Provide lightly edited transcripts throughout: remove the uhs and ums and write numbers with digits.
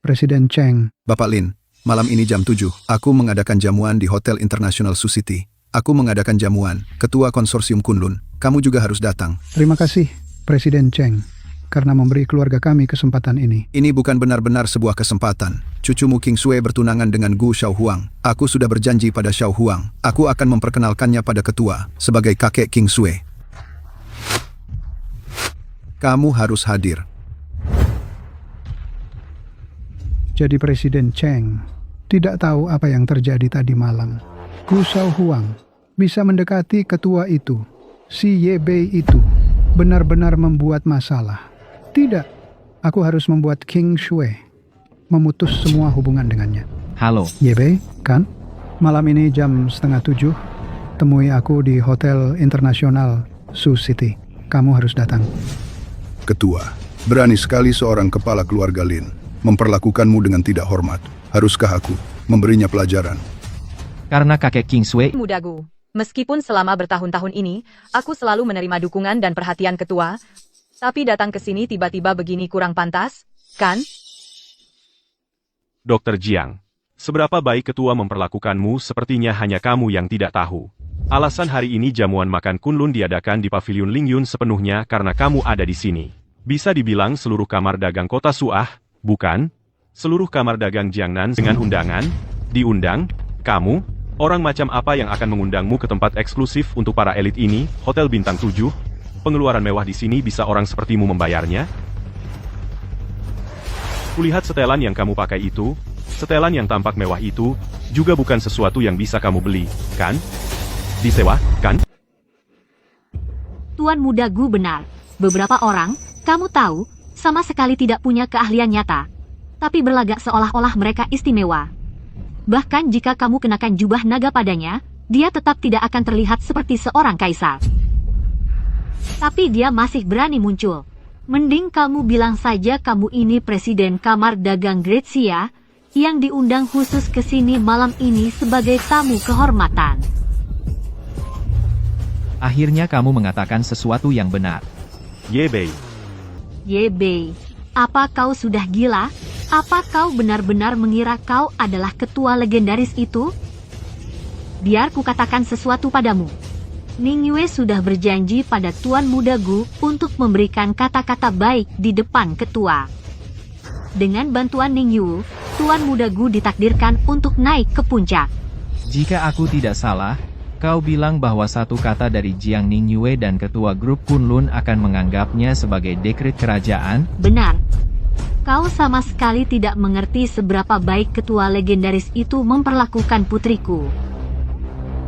Presiden Cheng. Bapak Lin, malam ini jam 7, aku mengadakan jamuan di Hotel International Susiti. Aku mengadakan jamuan, Ketua Konsorsium Kunlun. Kamu juga harus datang. Terima kasih, Presiden Cheng, karena memberi keluarga kami kesempatan ini. Ini bukan benar-benar sebuah kesempatan. Cucumu King Sui bertunangan dengan Gu Xiaohuang. Aku sudah berjanji pada Xiaohuang. Aku akan memperkenalkannya pada ketua sebagai kakek King Sui. Kamu harus hadir. Jadi Presiden Cheng tidak tahu apa yang terjadi tadi malam. Gu Xiaohuang bisa mendekati ketua itu. Si Ye Bei itu benar-benar membuat masalah. Tidak, aku harus membuat King Sui memutus semua hubungan dengannya. Halo. Ye Bei, kan? Malam ini jam 6:30, temui aku di Hotel Internasional Susiti. Kamu harus datang. Ketua, berani sekali seorang kepala keluarga Lin memperlakukanmu dengan tidak hormat. Haruskah aku memberinya pelajaran? Karena kakek King Sui. Mudagu, meskipun selama bertahun-tahun ini, aku selalu menerima dukungan dan perhatian ketua, tapi datang ke sini tiba-tiba begini kurang pantas, kan? Dr. Jiang, seberapa baik ketua memperlakukanmu sepertinya hanya kamu yang tidak tahu. Alasan hari ini jamuan makan Kunlun diadakan di Pavilion Lingyun sepenuhnya karena kamu ada di sini. Bisa dibilang seluruh kamar dagang kota Suah, bukan? Seluruh kamar dagang Jiangnan dengan undangan, diundang, kamu, orang macam apa yang akan mengundangmu ke tempat eksklusif untuk para elit ini, Hotel Bintang 7, pengeluaran mewah di sini bisa orang sepertimu membayarnya? Kulihat setelan yang kamu pakai itu, setelan yang tampak mewah itu, juga bukan sesuatu yang bisa kamu beli, kan? Disewa, kan? Tuan Muda Gu benar. Beberapa orang, kamu tahu, sama sekali tidak punya keahlian nyata. Tapi berlagak seolah-olah mereka istimewa. Bahkan jika kamu kenakan jubah naga padanya, dia tetap tidak akan terlihat seperti seorang kaisar. Tapi dia masih berani muncul. Mending kamu bilang saja kamu ini Presiden Kamar Dagang Gretsia, yang diundang khusus ke sini malam ini sebagai tamu kehormatan. Akhirnya kamu mengatakan sesuatu yang benar. Ye Bei. Ye Bei, apa kau sudah gila? Apa kau benar-benar mengira kau adalah ketua legendaris itu? Biar kukatakan sesuatu padamu. Ning Yue sudah berjanji pada Tuan Muda Gu untuk memberikan kata-kata baik di depan ketua. Dengan bantuan Ning Yue, Tuan Muda Gu ditakdirkan untuk naik ke puncak. Jika aku tidak salah, kau bilang bahwa satu kata dari Jiang Ningyue dan ketua grup Kunlun akan menganggapnya sebagai dekret kerajaan? Benar. Kau sama sekali tidak mengerti seberapa baik ketua legendaris itu memperlakukan putriku.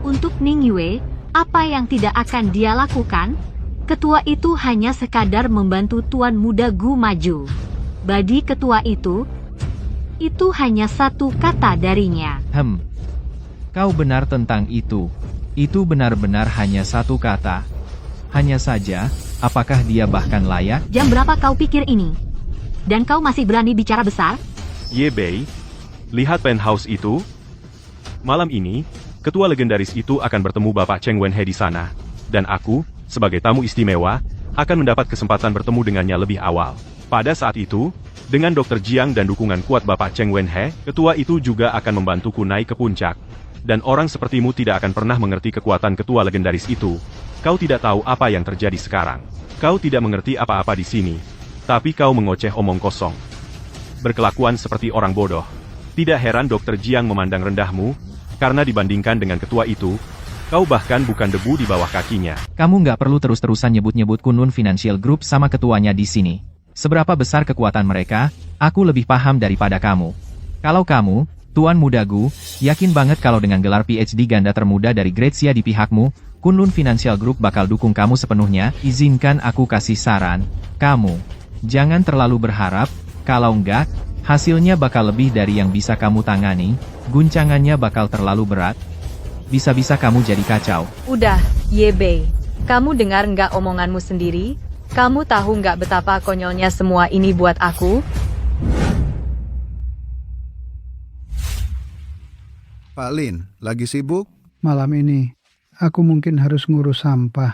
Untuk Ning Yue, apa yang tidak akan dia lakukan? Ketua itu hanya sekadar membantu Tuan Muda Gu maju. Bagi ketua itu hanya satu kata darinya. Kau benar tentang itu. Itu benar-benar hanya satu kata. Hanya saja, apakah dia bahkan layak? Jam berapa kau pikir ini? Dan kau masih berani bicara besar? Ye Bei, lihat penthouse itu. Malam ini, ketua legendaris itu akan bertemu Bapak Cheng Wenhe di sana. Dan aku, sebagai tamu istimewa, akan mendapat kesempatan bertemu dengannya lebih awal. Pada saat itu, dengan Dr. Jiang dan dukungan kuat Bapak Cheng Wenhe, ketua itu juga akan membantuku naik ke puncak. Dan orang sepertimu tidak akan pernah mengerti kekuatan ketua legendaris itu. Kau tidak tahu apa yang terjadi sekarang. Kau tidak mengerti apa-apa di sini. Tapi kau mengoceh omong kosong. Berkelakuan seperti orang bodoh. Tidak heran Dr. Jiang memandang rendahmu, karena dibandingkan dengan ketua itu, kau bahkan bukan debu di bawah kakinya. Kamu nggak perlu terus-terusan nyebut-nyebut Kunlun Financial Group sama ketuanya di sini. Seberapa besar kekuatan mereka, aku lebih paham daripada kamu. Kalau kamu, Tuan Muda Gu, yakin banget kalau dengan gelar PhD ganda termuda dari Gretsia di pihakmu, Kunlun Financial Group bakal dukung kamu sepenuhnya. Izinkan aku kasih saran, kamu jangan terlalu berharap, kalau enggak, hasilnya bakal lebih dari yang bisa kamu tangani, guncangannya bakal terlalu berat, bisa-bisa kamu jadi kacau. Udah, Ye Bei, kamu dengar nggak omonganmu sendiri? Kamu tahu nggak betapa konyolnya semua ini buat aku? Pak Lin, lagi sibuk? Malam ini, aku mungkin harus ngurus sampah.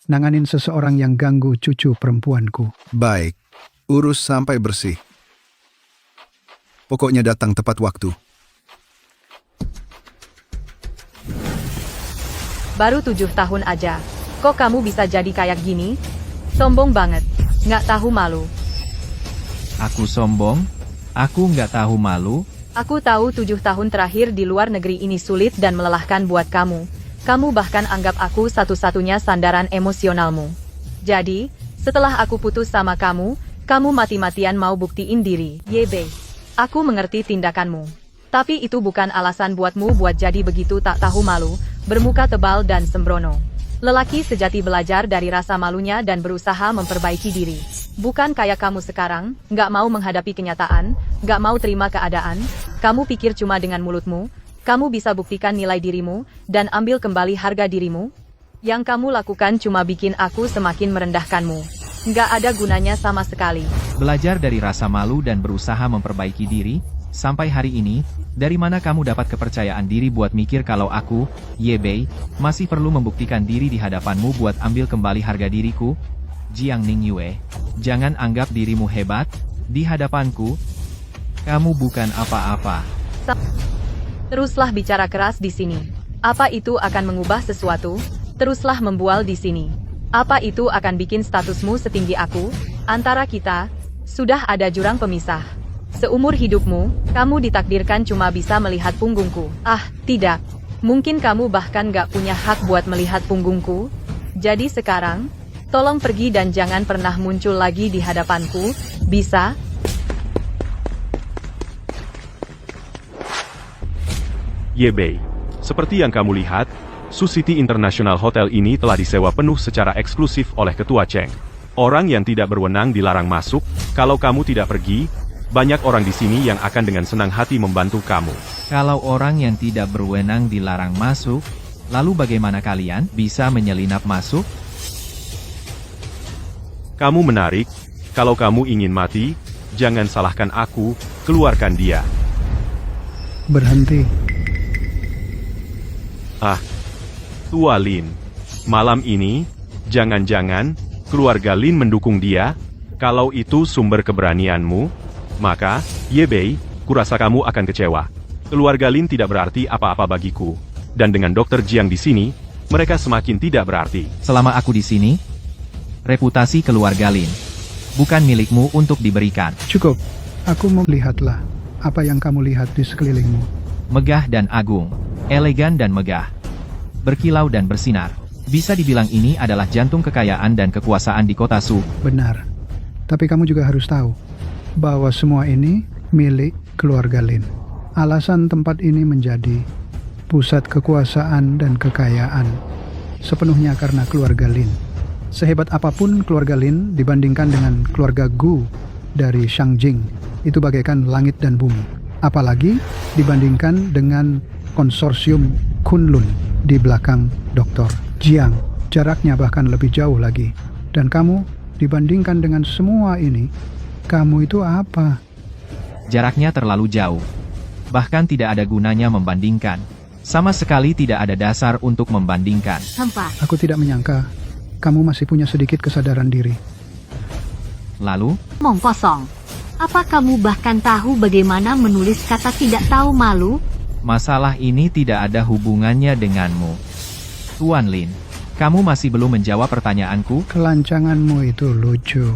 Nanganin seseorang yang ganggu cucu perempuanku. Baik, urus sampai bersih. Pokoknya datang tepat waktu. Baru 7 tahun aja. Kok kamu bisa jadi kayak gini? Sombong banget. Nggak tahu malu. Aku sombong? Aku nggak tahu malu? Aku tahu 7 tahun terakhir di luar negeri ini sulit dan melelahkan buat kamu. Kamu bahkan anggap aku satu-satunya sandaran emosionalmu. Jadi, setelah aku putus sama kamu mati-matian mau buktiin diri. Yebe. Aku mengerti tindakanmu. Tapi itu bukan alasan buatmu buat jadi begitu tak tahu malu, bermuka tebal dan sembrono. Lelaki sejati belajar dari rasa malunya dan berusaha memperbaiki diri. Bukan kayak kamu sekarang, nggak mau menghadapi kenyataan, nggak mau terima keadaan. Kamu pikir cuma dengan mulutmu, kamu bisa buktikan nilai dirimu, dan ambil kembali harga dirimu? Yang kamu lakukan cuma bikin aku semakin merendahkanmu. Nggak ada gunanya sama sekali. Belajar dari rasa malu dan berusaha memperbaiki diri, sampai hari ini, dari mana kamu dapat kepercayaan diri buat mikir kalau aku, Yebei, masih perlu membuktikan diri di hadapanmu buat ambil kembali harga diriku? Jiang Ningyue, jangan anggap dirimu hebat, di hadapanku, kamu bukan apa-apa. Teruslah bicara keras di sini. Apa itu akan mengubah sesuatu? Teruslah membual di sini. Apa itu akan bikin statusmu setinggi aku? Antara kita, sudah ada jurang pemisah. Seumur hidupmu, kamu ditakdirkan cuma bisa melihat punggungku. Ah, tidak. Mungkin kamu bahkan gak punya hak buat melihat punggungku. Jadi sekarang, tolong pergi dan jangan pernah muncul lagi di hadapanku. Bisa? Yebei, seperti yang kamu lihat, Susiti International Hotel ini telah disewa penuh secara eksklusif oleh Ketua Cheng. Orang yang tidak berwenang dilarang masuk. Kalau kamu tidak pergi, banyak orang di sini yang akan dengan senang hati membantu kamu. Kalau orang yang tidak berwenang dilarang masuk, lalu bagaimana kalian bisa menyelinap masuk? Kamu menarik. Kalau kamu ingin mati, jangan salahkan aku, keluarkan dia. Berhenti. Ah, Tua Lin. Malam ini, jangan-jangan, keluarga Lin mendukung dia? Kalau itu sumber keberanianmu, maka, Yebei, kurasa kamu akan kecewa. Keluarga Lin tidak berarti apa-apa bagiku. Dan dengan Dr. Jiang di sini, mereka semakin tidak berarti. Selama aku di sini, reputasi keluarga Lin bukan milikmu untuk diberikan. Cukup. Aku mau lihatlah apa yang kamu lihat di sekelilingmu. Megah dan agung, elegan dan megah, berkilau dan bersinar. Bisa dibilang ini adalah jantung kekayaan dan kekuasaan di kota Su. Benar. Tapi kamu juga harus tahu bahwa semua ini milik keluarga Lin. Alasan tempat ini menjadi pusat kekuasaan dan kekayaan sepenuhnya karena keluarga Lin. Sehebat apapun keluarga Lin dibandingkan dengan keluarga Gu dari Shangjing, itu bagaikan langit dan bumi. Apalagi dibandingkan dengan konsorsium Kunlun di belakang Dr. Jiang. Jaraknya bahkan lebih jauh lagi. Dan kamu dibandingkan dengan semua ini, kamu itu apa? Jaraknya terlalu jauh. Bahkan tidak ada gunanya membandingkan. Sama sekali tidak ada dasar untuk membandingkan. Hampa. Aku tidak menyangka kamu masih punya sedikit kesadaran diri. Lalu, Omong kosong. Apa kamu bahkan tahu bagaimana menulis kata tidak tahu malu? masalah ini tidak ada hubungannya denganmu. Tuan Lin, kamu masih belum menjawab pertanyaanku? Kelancanganmu itu lucu.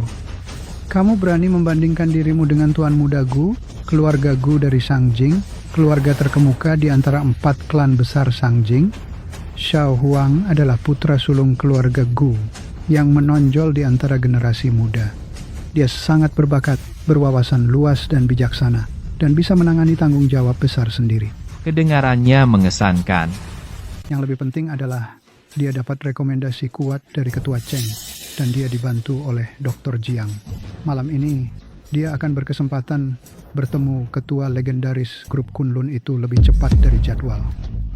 Kamu berani membandingkan dirimu dengan Tuan Muda Gu, keluarga Gu dari Shangjing, keluarga terkemuka di antara 4 klan besar Shangjing. Xiao Huang adalah putra sulung keluarga Gu yang menonjol di antara generasi muda. Dia sangat berbakat, berwawasan luas dan bijaksana, dan bisa menangani tanggung jawab besar sendiri. Kedengarannya mengesankan. Yang lebih penting adalah dia dapat rekomendasi kuat dari Ketua Cheng, dan dia dibantu oleh Dr. Jiang. Malam ini, dia akan berkesempatan bertemu ketua legendaris grup Kunlun itu lebih cepat dari jadwal.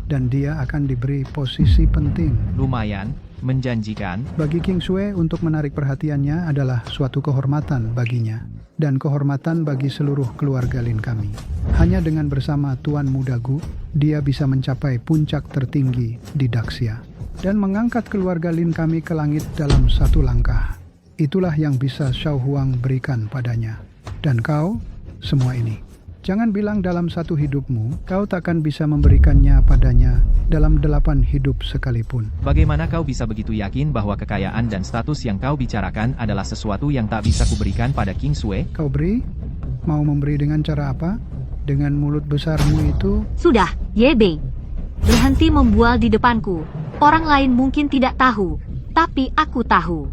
Dan dia akan diberi posisi penting. Lumayan, menjanjikan. Bagi King Sui untuk menarik perhatiannya adalah suatu kehormatan baginya. Dan kehormatan bagi seluruh keluarga Lin kami. Hanya dengan bersama Tuan Muda Gu, dia bisa mencapai puncak tertinggi di Daxia. Dan mengangkat keluarga Lin kami ke langit dalam satu langkah. Itulah yang bisa Xiao Huang berikan padanya. Dan kau, semua ini. Jangan bilang dalam satu hidupmu, kau takkan bisa memberikannya padanya dalam 8 hidup sekalipun. Bagaimana kau bisa begitu yakin bahwa kekayaan dan status yang kau bicarakan adalah sesuatu yang tak bisa kuberikan pada King Sui? Kau beri? Mau memberi dengan cara apa? Dengan mulut besarmu itu? Sudah, Ye Bei. Berhenti membual di depanku. Orang lain mungkin tidak tahu, tapi aku tahu.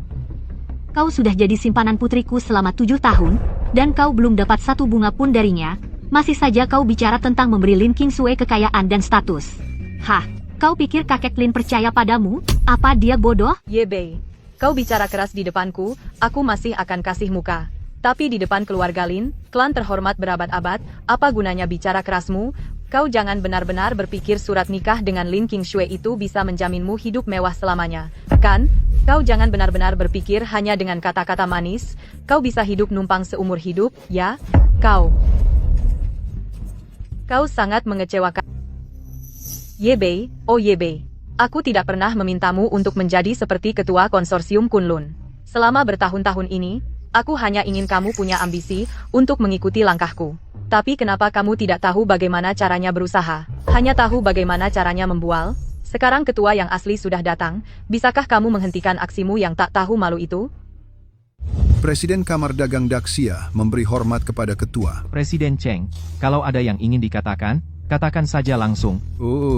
Kau sudah jadi simpanan putriku selama 7 tahun, dan kau belum dapat satu bunga pun darinya. Masih saja kau bicara tentang memberi Lin King Sui kekayaan dan status. Hah, kau pikir kakek Lin percaya padamu? Apa dia bodoh? Ye Bei, kau bicara keras di depanku, aku masih akan kasih muka. Tapi di depan keluarga Lin, klan terhormat berabad-abad, apa gunanya bicara kerasmu? Kau jangan benar-benar berpikir surat nikah dengan Lin King Sui itu bisa menjaminmu hidup mewah selamanya. Kan? Kau jangan benar-benar berpikir hanya dengan kata-kata manis, kau bisa hidup numpang seumur hidup, ya? Kau sangat mengecewakan. Ye Bei, oh Ye Bei, aku tidak pernah memintamu untuk menjadi seperti ketua konsorsium Kunlun. Selama bertahun-tahun ini, aku hanya ingin kamu punya ambisi untuk mengikuti langkahku. Tapi kenapa kamu tidak tahu bagaimana caranya berusaha? Hanya tahu bagaimana caranya membual? Sekarang ketua yang asli sudah datang, bisakah kamu menghentikan aksimu yang tak tahu malu itu? Presiden Kamar Dagang Daxia memberi hormat kepada ketua. Presiden Cheng, kalau ada yang ingin dikatakan, katakan saja langsung. Oh,